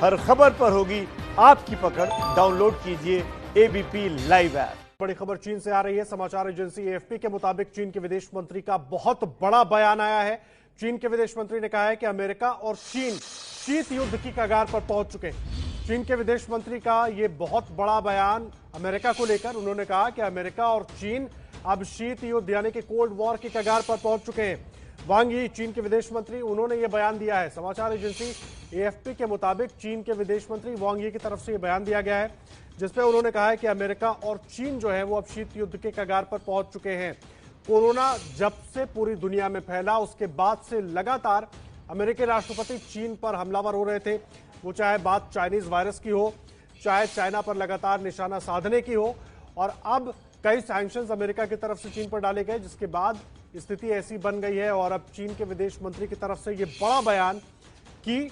हर खबर पर होगी आपकी पकड़। डाउनलोड कीजिए एबीपी लाइव ऐप। बड़ी खबर चीन से आ रही है। समाचार एजेंसी एएफपी के मुताबिक चीन के विदेश मंत्री का बहुत बड़ा बयान आया है। चीन के विदेश मंत्री ने कहा है कि अमेरिका और चीन शीत युद्ध की कगार पर पहुंच चुके हैं। चीन के विदेश मंत्री का यह बहुत बड़ा बयान अमेरिका को लेकर। उन्होंने कहा कि अमेरिका और चीन अब शीत युद्ध यानी कि कोल्ड वॉर की कगार पर पहुंच चुके हैं। वांग यी चीन के विदेश मंत्री, उन्होंने यह बयान दिया है। समाचार एजेंसी एएफपी के मुताबिक चीन के विदेश मंत्री वांग यी की तरफ से यह बयान दिया गया है, जिसपे उन्होंने कहा है कि अमेरिका और चीन जो है वो अब शीत युद्ध के कगार पर पहुंच चुके हैं। कोरोना जब से पूरी दुनिया में फैला उसके बाद से लगातार अमेरिकी राष्ट्रपति चीन पर हमलावर हो रहे थे। वो चाहे बात चाइनीज वायरस की हो, चाहे चाइना पर लगातार निशाना साधने की हो, और अब कई सैंक्शंस अमेरिका की तरफ से चीन पर डाले गए, जिसके बाद स्थिति ऐसी बन गई है। और अब चीन के विदेश मंत्री की तरफ से ये बड़ा बयान कि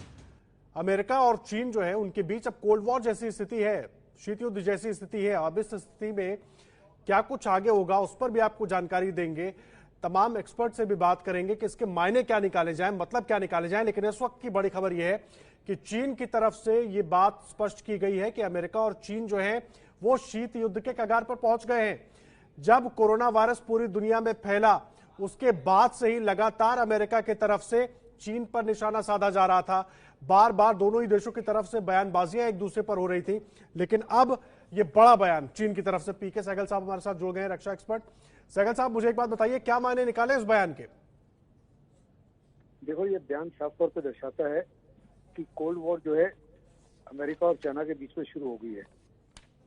अमेरिका और चीन जो है उनके बीच अब कोल्ड वॉर जैसी स्थिति है, शीत युद्ध जैसी स्थिति है। अब इस स्थिति में क्या कुछ आगे होगा उस पर भी आपको जानकारी देंगे। तमाम एक्सपर्ट से भी बात करेंगे कि इसके मायने क्या निकाले जाएं, मतलब क्या निकाले जाएं। लेकिन इस वक्त की बड़ी खबर यह है कि चीन की तरफ से यह बात स्पष्ट की गई है कि अमेरिका और चीन जो है वो शीत युद्ध के कगार पर पहुंच गए हैं। जब कोरोना वायरस पूरी दुनिया में फैला उसके बाद से ही लगातार अमेरिका की तरफ से चीन पर निशाना साधा जा रहा था। बार बार दोनों ही देशों की तरफ से बयानबाजियां एक दूसरे पर हो रही थी, लेकिन अब यह बड़ा बयान चीन की तरफ से। पीके सहगल साहब हमारे साथ जुड़ गए हैं, रक्षा एक्सपर्ट। सहगल साहब, मुझे एक बात बताइए, क्या मायने निकाले इस बयान के? देखो, ये बयान साफ तौर पर दर्शाता है कि कोल्ड वॉर जो है अमेरिका और चाइना के बीच में शुरू हो गई है।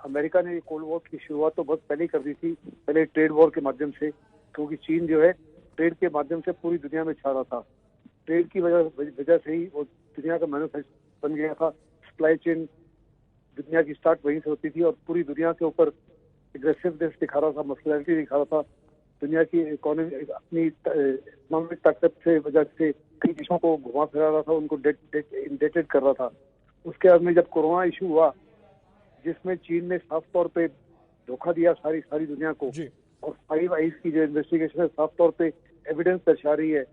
अमेरिका ने ये कोल्ड वॉर की शुरुआत तो बहुत पहले ही कर दी थी, पहले ट्रेड वॉर के माध्यम से, क्योंकि चीन जो है ट्रेड के माध्यम से पूरी दुनिया में छा रहा था। ट्रेड की वजह से ही वो दुनिया का मैन्युफैक्चर बन गया था। सप्लाई चेन दुनिया की स्टार्ट वहीं से होती थी और पूरी दुनिया के ऊपर एग्रेसिवनेस दिखा रहा था, मस्कुलिनिटी दिखा रहा था। दुनिया की इकोनॉमी अपनी इकोनॉमिक ताकत से वजह से कई देशों को घुमा फिरा रहा था, उनको इंडेटेड कर रहा था। उसके बाद में जब कोरोना इशू हुआ, जिसमें चीन ने साफ तौर पे धोखा दिया सारी दुनिया को, और 5 आइज की जो इन्वेस्टिगेशन है साफ तौर पे एविडेंस दर्शा रही है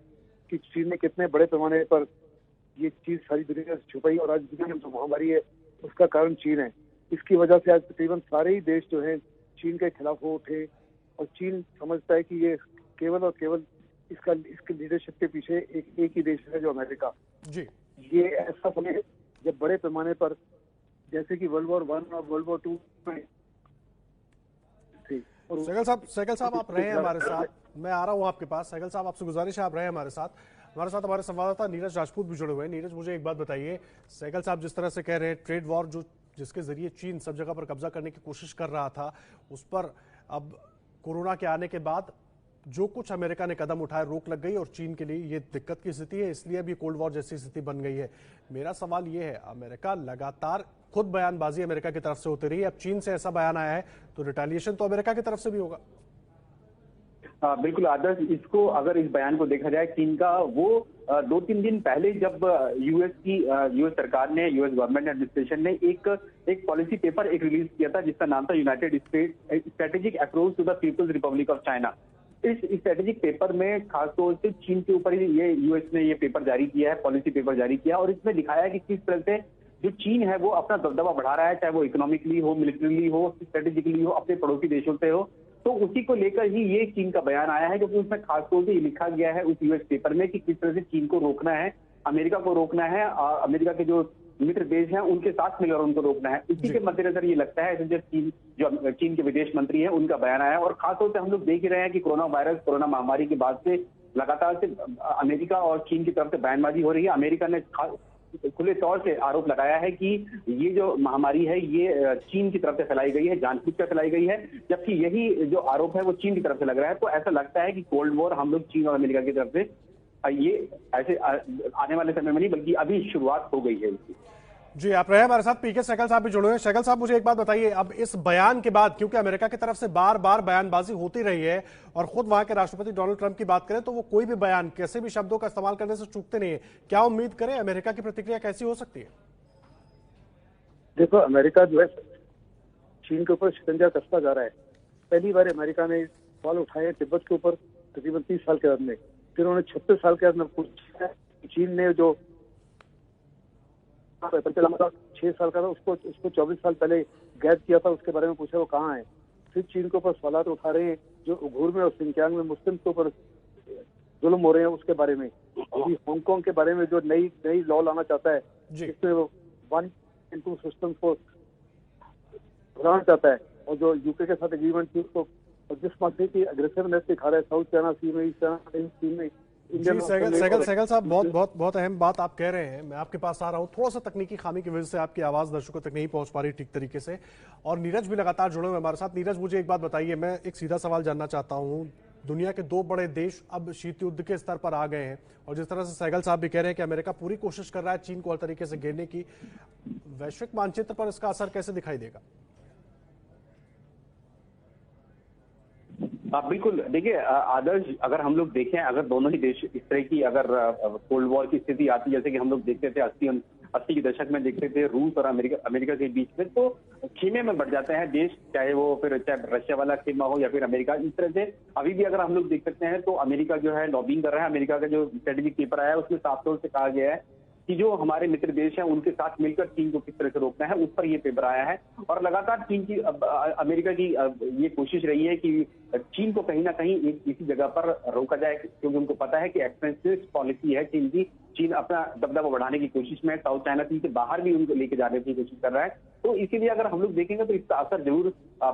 कि चीन ने कितने बड़े पैमाने पर ये चीज सारी दुनिया से छुपाई, और आज दुनिया में जो महामारी है उसका कारण चीन है। इसकी वजह से आज तकरीबन सारे ही देश जो है चीन के खिलाफ हो उठे, और चीन समझता है कि ये केवल और केवल इसके लीडरशिप के पीछे एक ही देश है, जो अमेरिका। जी, ये ऐसा समय जब बड़े पैमाने पर, जैसे कि वर्ल्ड वॉर 1 और वर्ल्ड वॉर 2 में सहगल साहब आप रहे हैं हमारे साथ, मैं आ रहा हूं आपके पास। सहगल साहब, आपसे गुजारिश है आप रहे हमारे साथ। हमारे संवाददाता नीरज राजपूत भी जुड़े हुए हैं। नीरज, मुझे एक बात बताइए, सहगल साहब जिस तरह से कह रहे हैं ट्रेड वॉर जिसके जरिए चीन सब जगह पर कब्जा करने की कोशिश कर रहा था, उस पर अब कोरोना के आने के बाद जो कुछ अमेरिका ने कदम उठाए, रोक लग गई और चीन के लिए ये दिक्कत की स्थिति है, इसलिए अभी कोल्ड वॉर जैसी स्थिति बन गई है। मेरा सवाल ये है, अमेरिका लगातार खुद बयानबाजी अमेरिका की तरफ से होती रही है, अब चीन से ऐसा बयान आया है तो रिटेलिएशन तो अमेरिका की तरफ से भी होगा। बिल्कुल आदर्श, इसको अगर इस बयान को देखा जाए चीन का, वो 2-3 दिन पहले जब यूएस सरकार ने, यूएस गवर्नमेंट एडमिनिस्ट्रेशन ने एक पॉलिसी पेपर रिलीज किया था, जिसका नाम था United State strategic approach to the People's Republic of China. इस स्ट्रेटेजिक पेपर में खासतौर से चीन के ऊपर ही ये यूएस ने ये पेपर जारी किया है, पॉलिसी पेपर जारी किया, और इसमें लिखाया है कि किस तरह से जो चीन है वो अपना दबदबा बढ़ा रहा है, चाहे वो इकोनॉमिकली हो, मिलिट्रीली हो, स्ट्रेटेजिकली हो, अपने पड़ोसी देशों से हो। तो उसी को लेकर ही ये चीन का बयान आया है, क्योंकि उसमें खासतौर से लिखा गया है उस यूएस पेपर में कि किस तरह से चीन को रोकना है, अमेरिका को रोकना है, अमेरिका के जो मित्र देश हैं उनके साथ मिलकर उनको रोकना है। इसी के मद्देनजर ये लगता है जो चीन के विदेश मंत्री हैं उनका बयान आया। और खासतौर से हम लोग देख ही रहे हैं कि कोरोना महामारी के बाद से लगातार से अमेरिका और चीन की तरफ से बयानबाजी हो रही है। अमेरिका ने खुले तौर से आरोप लगाया है कि ये जो महामारी है ये चीन की तरफ से फैलाई गई है, जानबूझकर फैलाई गई है, जबकि यही जो आरोप है वो चीन की तरफ से लग रहा है। तो ऐसा लगता है कि कोल्ड वॉर हम लोग चीन और अमेरिका की तरफ से ये ऐसे आने वाले समय में नहीं, बल्कि अभी शुरुआत हो गई है इसकी। जी, आप रहे हमारे साथ। पीके सहगल साहब भी जुड़े हुए हैं। सहगल साहब, मुझे एक बात बताइए, अब इस बयान के बाद, क्योंकि अमेरिका की तरफ से बार बार बयानबाजी होती रही है और खुद वहां के राष्ट्रपति डोनाल्ड ट्रंप की बात करें तो वो कोई भी बयान, कैसे भी शब्दों का इस्तेमाल करने से चूकते नहीं है, क्या उम्मीद करें अमेरिका की प्रतिक्रिया कैसी हो सकती है? देखो, अमेरिका जो है चीन के ऊपर शिकंजा कसता जा रहा है। पहली बार अमेरिका ने सवाल उठाए तिब्बत के ऊपर तकरीबन 30 साल के बाद में, फिर उन्होंने 36 साल के बाद में पूछा चीन ने जो चला मतलब 6 साल का था, उसको 24 साल पहले कैद किया था, उसके बारे में पूछा वो कहाँ है। फिर चीन के ऊपर सवाल उठा रहे हैं जो उइघुर में और सिंकियांग में मुस्लिम के ऊपर जुल्म हो रहे हैं उसके बारे में। अभी हांगकांग के बारे में जो नई लॉ लाना चाहता है, जिसमें वो 1 and 2 सिस्टम को बढ़ाना चाहता है, और जो यूके के साथ एग्रीमेंट थी उसको, और जिस मात्रे की अग्रेसिवनेस दिखा रहा है साउथ चाइना सी में, ईस्ट चाइना सी में। जी सहगल साहब, बहुत अहम बात आप कह रहे हैं। मैं आपके पास आ रहा हूं। थोड़ा सा तकनीकी खामी की वजह से आपकी आवाज दर्शकों तक नहीं पहुंच पा रही ठीक तरीके से, और नीरज भी लगातार जुड़े हुए हमारे साथ। नीरज, मुझे एक बात बताइए, मैं एक सीधा सवाल जानना चाहता हूं। दुनिया के 2 बड़े देश अब शीत युद्ध के स्तर पर आ गए हैं, और जिस तरह से सहगल साहब भी कह रहे हैं कि अमेरिका पूरी कोशिश कर रहा है चीन को हर तरीके से घेरने की, वैश्विक मानचित्र पर इसका असर कैसे दिखाई देगा? बिल्कुल, देखिए आदर्श, अगर हम लोग देखें, अगर दोनों ही देश इस तरह की अगर कोल्ड वॉर की स्थिति आती, जैसे कि हम लोग देखते थे 80 के दशक में देखते थे रूस और अमेरिका के बीच में, तो खेमे में बढ़ जाते हैं देश, चाहे रशिया वाला खेमा हो या फिर अमेरिका। इस तरह से अभी भी अगर हम लोग देख सकते हैं तो अमेरिका जो है लॉबिंग कर रहा है। अमेरिका का जो स्ट्रेटेजिक पेपर आया है उसमें साफ तौर से कहा गया है कि जो हमारे मित्र देश हैं उनके साथ मिलकर चीन को किस तरह से रोकना है, उस पर ये पेपर आया है। और लगातार चीन की अमेरिका की ये कोशिश रही है कि चीन को कहीं ना कहीं एक किसी जगह पर रोका जाए, क्योंकि उनको पता है कि एक्सपेंसिव पॉलिसी है चीन की। चीन अपना दबदबा बढ़ाने की कोशिश में है, साउथ चाइना सी से बाहर भी उनको लेके जाने की कोशिश कर रहा है। तो इसीलिए अगर हम लोग देखेंगे तो इसका असर जरूर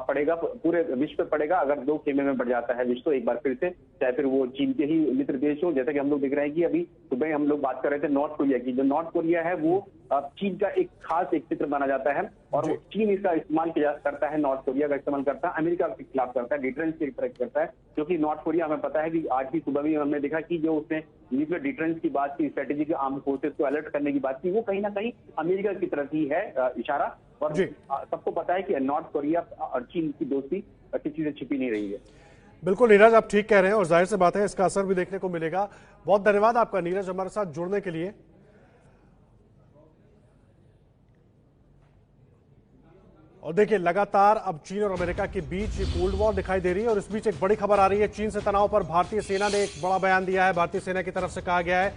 पड़ेगा, पूरे विश्व पर पड़ेगा। अगर 2 खेमे में बढ़ जाता है विश्व एक बार फिर से, चाहे फिर वो चीन के ही मित्र देश हो, जैसा कि हम लोग देख रहे हैं कि अभी सुबह हम लोग बात कर रहे थे नॉर्थ कोरिया की। जो नॉर्थ कोरिया है वो चीन का एक खास एक चित्र माना जाता है, और चीन इसका इस्तेमाल करता है, नॉर्थ कोरिया का इस्तेमाल करता है, अमेरिका के खिलाफ करता है, डिटरेंस की तरह करता है। क्योंकि नॉर्थ कोरिया, हमें पता है कि आज भी सुबह भी हमने देखा कि जो उसने न्यूक्लियर डिटरेंस की बात की, स्ट्रेटेजिक आर्म फोर्सेस को अलर्ट करने की बात की, वो कहीं ना कहीं अमेरिका की तरफ ही है इशारा। और सबको पता है कि नॉर्थ कोरिया और चीन की दोस्ती किसी से छिपी नहीं रही है। बिल्कुल नीरज, आप ठीक कह रहे हैं, और जाहिर सी बात है इसका असर भी देखने को मिलेगा। बहुत धन्यवाद आपका नीरज, हमारे साथ जुड़ने के लिए। और देखिए, लगातार अब चीन और अमेरिका के बीच कोल्ड वॉर दिखाई दे रही है, और इस बीच एक बड़ी खबर आ रही है। चीन से तनाव पर भारतीय सेना ने एक बड़ा बयान दिया है। भारतीय सेना की तरफ से कहा गया है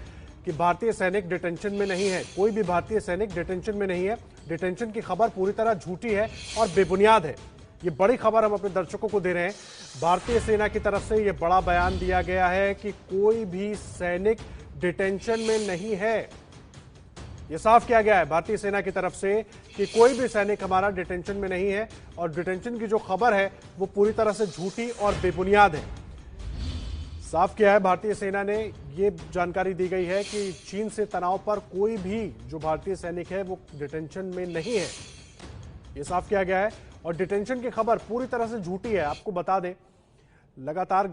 कि भारतीय सैनिक डिटेंशन में नहीं है, कोई भी भारतीय सैनिक डिटेंशन में नहीं है। डिटेंशन की खबर पूरी तरह झूठी है और बेबुनियाद है। ये बड़ी खबर हम अपने दर्शकों को दे रहे हैं। भारतीय सेना की तरफ से ये बड़ा बयान दिया गया है कि कोई भी सैनिक डिटेंशन में नहीं है। ये साफ किया गया है भारतीय सेना की तरफ से कि कोई भी सैनिक हमारा डिटेंशन में नहीं है, और डिटेंशन की जो खबर है वो पूरी तरह से झूठी और बेबुनियाद है। साफ किया है भारतीय सेना ने, ये जानकारी दी गई है कि चीन से तनाव पर कोई भी जो भारतीय सैनिक है वो डिटेंशन में नहीं है। ये साफ किया गया है, और डिटेंशन की खबर पूरी तरह से झूठी है। आपको बता दें, लगातार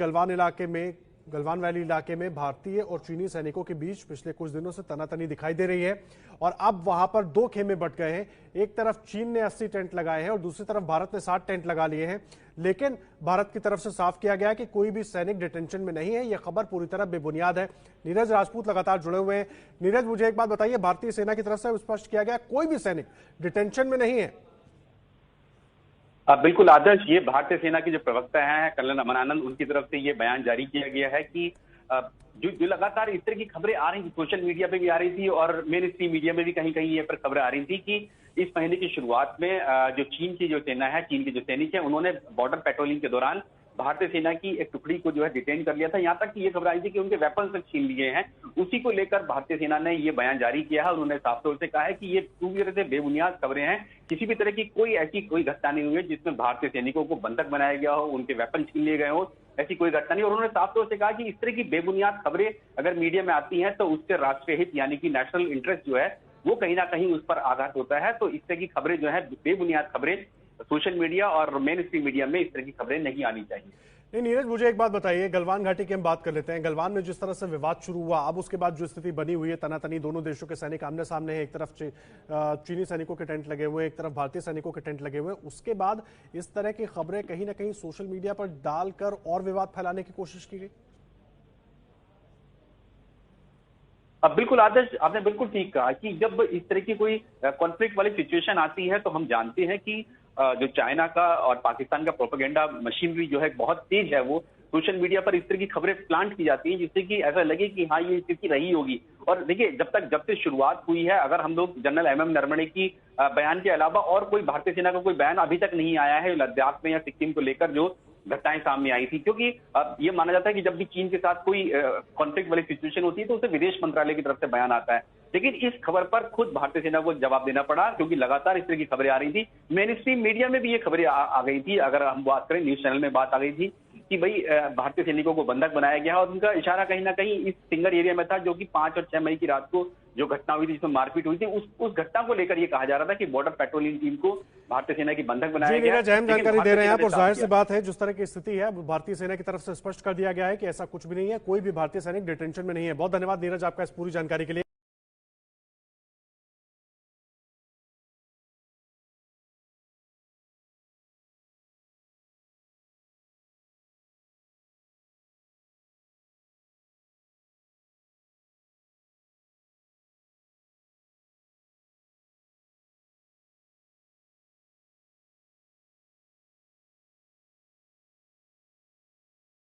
गलवान वैली इलाके में भारतीय और चीनी सैनिकों के बीच पिछले कुछ दिनों से तनातनी दिखाई दे रही है, और अब वहां पर 2 खेमे बट गए हैं। एक तरफ चीन ने 80 टेंट लगाए हैं और दूसरी तरफ भारत ने 60 टेंट लगा लिए हैं। लेकिन भारत की तरफ से साफ किया गया कि कोई भी सैनिक डिटेंशन में नहीं है। यह खबर पूरी तरह बेबुनियाद है। नीरज राजपूत लगातार जुड़े हुए हैं। नीरज, मुझे एक बात बताइए, भारतीय सेना की तरफ से स्पष्ट किया गया कोई भी सैनिक डिटेंशन में नहीं है। बिल्कुल आदर्श, ये भारतीय सेना के जो प्रवक्ता हैं कर्नल अमनानंद, उनकी तरफ से ये बयान जारी किया गया है कि जो लगातार इस तरह की खबरें आ रही थी, सोशल मीडिया पे भी आ रही थी और मेन स्ट्रीम मीडिया में भी कहीं कहीं ये पर खबरें आ रही थी कि इस महीने की शुरुआत में जो चीन की जो सेना है, चीन के जो सैनिक हैं, उन्होंने बॉर्डर पेट्रोलिंग के दौरान भारतीय सेना की एक टुकड़ी को जो है डिटेन कर लिया था। यहाँ तक कि ये खबर आई थी कि उनके वेपन से छीन लिए हैं। उसी को लेकर भारतीय सेना ने ये बयान जारी किया है, और उन्होंने साफ तौर से कहा है कि ये पूरी तरह से बेबुनियाद खबरें हैं। किसी भी तरह की कोई घटना नहीं हुई है जिसमें भारतीय सैनिकों को बंधक बनाया गया हो, उनके वेपन छीन लिए गए हो, ऐसी कोई घटना नहीं। और उन्होंने साफ तौर से कहा कि इस तरह की बेबुनियाद खबरें अगर मीडिया में आती हैं तो उससे राष्ट्रीय हित यानी कि नेशनल इंटरेस्ट जो है वो कहीं ना कहीं उस पर आघात होता है। तो इस तरह की खबरें जो है, बेबुनियाद खबरें सोशल मीडिया और मेन स्ट्रीम मीडिया में इस तरह की खबरें नहीं आनी चाहिए। नहीं नीरज, मुझे एक बात बताइए, गलवान घाटी की हम बात कर लेते हैं। गलवान में जिस तरह से विवाद शुरू हुआ, अब उसके बाद जो स्थिति बनी हुई है, तनातनी, दोनों देशों के सैनिक आमने सामने हैं। एक तरफ चीनी सैनिकों के टेंट लगे हुए, एक तरफ भारतीय सैनिकों के टेंट लगे हुए। उसके बाद इस तरह की खबरें कहीं ना कहीं सोशल मीडिया पर डालकर और विवाद फैलाने की कोशिश की गई। बिल्कुल आदर्श, आपने बिल्कुल ठीक कहा कि जब इस तरह की कोई कॉन्फ्लिक्ट वाली सिचुएशन आती है तो हम जानते हैं कि जो चाइना का और पाकिस्तान का प्रोपेगेंडा मशीनरी जो है बहुत तेज है। वो सोशल मीडिया पर इस तरह की खबरें प्लांट की जाती हैं जिससे कि ऐसा लगे कि हाँ ये स्थिति रही होगी, और देखिए जब से शुरुआत हुई है, अगर हम लोग जनरल एमएम नरवणे की बयान के अलावा और कोई भारतीय सेना का कोई बयान अभी तक नहीं आया है लद्दाख में या सिक्किम को लेकर जो घटनाएं सामने आई थी, क्योंकि ये माना जाता है कि जब भी चीन के साथ कोई कॉन्फ्लिक्ट वाली सिचुएशन होती है तो उसे विदेश मंत्रालय की तरफ से बयान आता है। लेकिन इस खबर पर खुद भारतीय सेना को जवाब देना पड़ा, क्योंकि लगातार इस तरह की खबरें आ रही थी। मेन स्ट्रीम मीडिया में भी ये खबरें आ गई थी, अगर हम बात करें न्यूज चैनल में बात आ गई थी कि भाई भारतीय सैनिकों को बंधक बनाया गया और उनका इशारा कहीं ना कहीं इस सिंगर एरिया में था, जो कि 5 और 6 मई की रात को जो घटना हुई थी जिसमें मारपीट हुई थी, उस घटना को लेकर ये कहा जा रहा था कि बॉर्डर पेट्रोलिंग टीम को भारतीय सेना की बंधक बनाया गया। नीरज अहम जानकारी दे रहे हैं आप, और जाहिर सी बात है जिस तरह की स्थिति है भारतीय सेना की तरफ से स्पष्ट कर दिया गया है कि ऐसा कुछ भी नहीं है, कोई भी भारतीय सैनिक डिटेंशन में नहीं है। बहुत धन्यवाद नीरज आपका इस पूरी जानकारी के लिए।